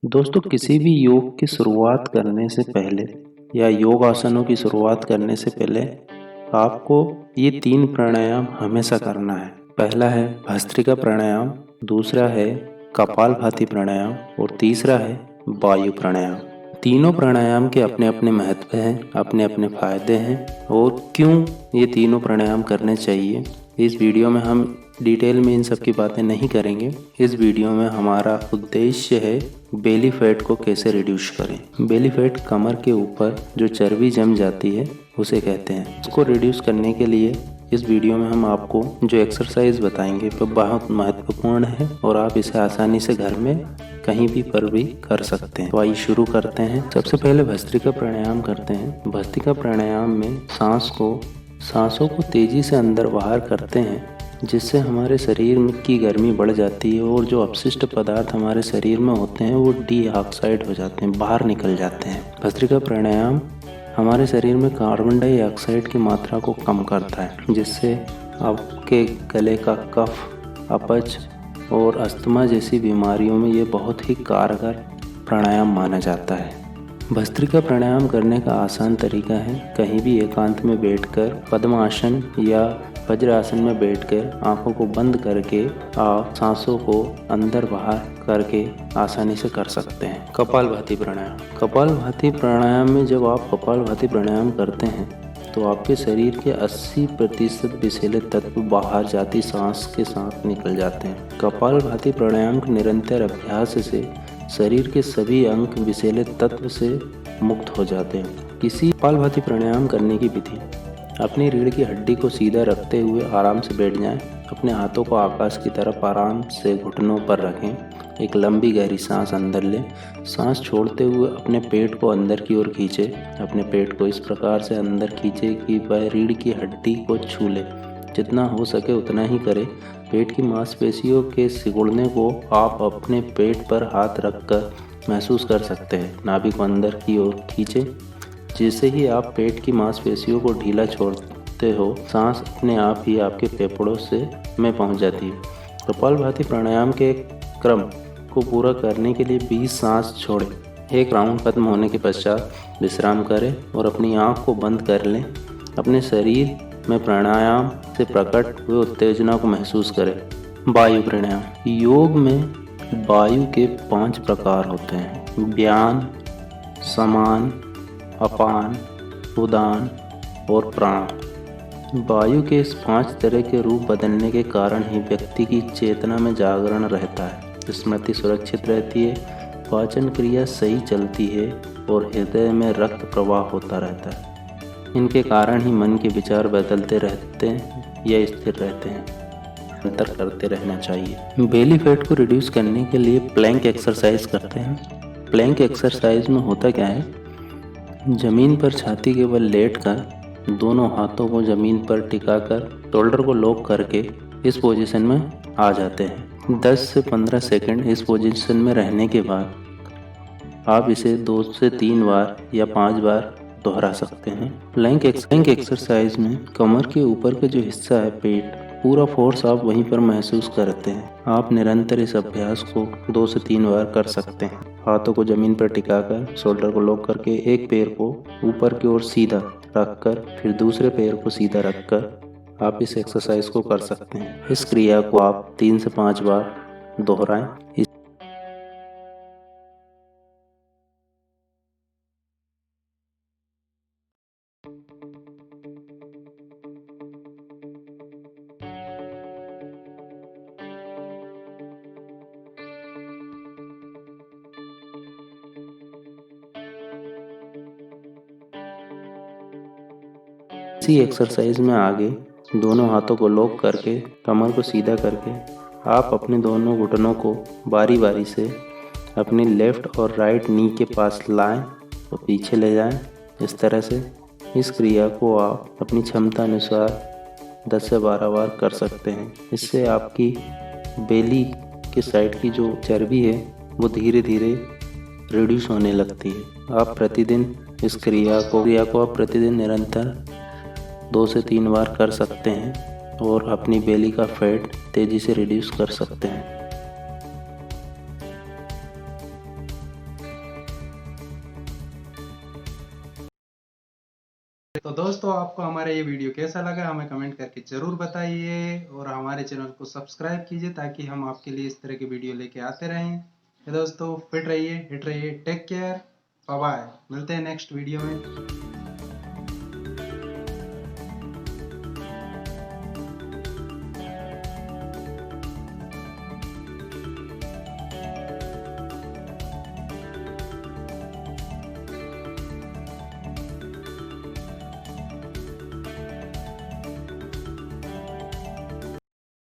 दोस्तों, किसी भी योग की शुरुआत करने से पहले या योग आसनों की शुरुआत करने से पहले आपको ये 3 प्राणायाम हमेशा करना है। पहला है भस्त्रिका प्राणायाम, दूसरा है कपालभाति प्राणायाम और तीसरा है वायु प्राणायाम। तीनों प्राणायाम के अपने अपने महत्व हैं, अपने अपने फायदे हैं और क्यों ये तीनों प्राणायाम करने चाहिए, इस वीडियो में हम डिटेल में इन सब की बातें नहीं करेंगे। इस वीडियो में हमारा उद्देश्य है बेली फैट को कैसे रिड्यूस करें। बेली फैट कमर के ऊपर जो चर्बी जम जाती है उसे कहते हैं। इसको रिड्यूस करने के लिए इस वीडियो में हम आपको जो एक्सरसाइज बताएंगे वो बहुत महत्वपूर्ण है और आप इसे आसानी से घर में कहीं भी पर भी कर सकते हैं। तो आइए शुरू करते हैं। सबसे पहले भस्त्रिका प्राणायाम करते हैं। भस्त्रिका प्राणायाम में सांसों को तेजी से अंदर बाहर करते हैं, जिससे हमारे शरीर में की गर्मी बढ़ जाती है और जो अपशिष्ट पदार्थ हमारे शरीर में होते हैं वो डीऑक्साइड हो जाते हैं, बाहर निकल जाते हैं। भस्त्रिका प्राणायाम हमारे शरीर में कार्बन डाइऑक्साइड की मात्रा को कम करता है, जिससे आपके गले का कफ, अपच और अस्थमा जैसी बीमारियों में ये बहुत ही कारगर प्राणायाम माना जाता है। भस्त्रिका प्राणायाम करने का आसान तरीका है, कहीं भी एकांत में बैठकर पद्मासन या वज्रासन में बैठकर आंखों को बंद करके आप सांसों को अंदर बाहर करके आसानी से कर सकते हैं। कपालभाति प्राणायाम। कपालभाति प्राणायाम में जब आप कपालभाति प्राणायाम करते हैं तो आपके शरीर के 80% विषैले तत्व बाहर जाती सांस के साथ निकल जाते हैं। कपालभाति प्राणायाम के निरंतर अभ्यास से शरीर के सभी अंग विषैले तत्व से मुक्त हो जाते हैं। किसी कपालभाति प्राणायाम करने की विधि: अपनी रीढ़ की हड्डी को सीधा रखते हुए आराम से बैठ जाएं। अपने हाथों को आकाश की तरफ आराम से घुटनों पर रखें। एक लंबी गहरी सांस अंदर लें। सांस छोड़ते हुए अपने पेट को अंदर की ओर खींचे। अपने पेट को इस प्रकार से अंदर खींचे कि वह रीढ़ की हड्डी को छू ले। जितना हो सके उतना ही करें। पेट की मांसपेशियों के सिकुड़ने को आप अपने पेट पर हाथ रखकर महसूस कर सकते हैं। नाभि को अंदर की ओर खींचें। जैसे ही आप पेट की मांसपेशियों को ढीला छोड़ते हो, सांस अपने आप ही आपके फेफड़ों में पहुंच जाती है। कपालभाति प्राणायाम के क्रम को पूरा करने के लिए 20 सांस छोड़ें। एक राउंड खत्म होने के पश्चात विश्राम करें और अपनी आँख को बंद कर लें। अपने शरीर में प्राणायाम से प्रकट हुए उत्तेजना को महसूस करें। वायु प्राणायाम। योग में वायु के 5 प्रकार होते हैं: व्यान, समान, अपान, उदान और प्राण। वायु के इस 5 तरह के रूप बदलने के कारण ही व्यक्ति की चेतना में जागरण रहता है, स्मृति सुरक्षित रहती है, पाचन क्रिया सही चलती है और हृदय में रक्त प्रवाह होता रहता है। इनके कारण ही मन के विचार बदलते रहते हैं या स्थिर रहते हैं। अंतर करते रहना चाहिए। बेली फैट को रिड्यूस करने के लिए प्लैंक एक्सरसाइज करते हैं। प्लैंक एक्सरसाइज में होता क्या है, जमीन पर छाती के बल लेटकर दोनों हाथों को जमीन पर टिकाकर शोल्डर को लॉक करके इस पोजीशन में आ जाते हैं। 10 से 15 सेकंड इस पोजीशन में रहने के बाद आप इसे 2 से 3 बार या 5 बार दोहरा सकते हैं। प्लैंक एक्सरसाइज में कमर के ऊपर का जो हिस्सा है, पेट, पूरा फोर्स आप वहीं पर महसूस करते हैं। आप निरंतर इस अभ्यास को 2 से 3 बार कर सकते हैं। हाथों को जमीन पर टिकाकर शोल्डर को लॉक करके एक पैर को ऊपर की ओर सीधा रखकर फिर दूसरे पैर को सीधा रखकर आप इस एक्सरसाइज को कर सकते हैं। इस क्रिया को आप 3 से 5 बार दोहराएं। इसी एक्सरसाइज में आगे दोनों हाथों को लॉक करके कमर को सीधा करके आप अपने दोनों घुटनों को बारी बारी से अपनी लेफ्ट और राइट नी के पास लाएं और पीछे ले जाएं। इस तरह से इस क्रिया को आप अपनी क्षमता अनुसार 10 से 12 बार कर सकते हैं। इससे आपकी बेली के साइड की जो चर्बी है वो धीरे धीरे रिड्यूस होने लगती है। आप प्रतिदिन इस क्रिया को आप प्रतिदिन निरंतर 2 से 3 बार कर सकते हैं और अपनी बेली का फैट तेज़ी से रिड्यूस कर सकते हैं। तो दोस्तों आपको हमारा ये वीडियो कैसा लगा हमें कमेंट करके ज़रूर बताइए और हमारे चैनल को सब्सक्राइब कीजिए ताकि हम आपके लिए इस तरह की वीडियो लेके आते रहें। तो दोस्तों फिट रहिए, हिट रहिए, टेक केयर, बाय बाय। मिलते हैं नेक्स्ट वीडियो में।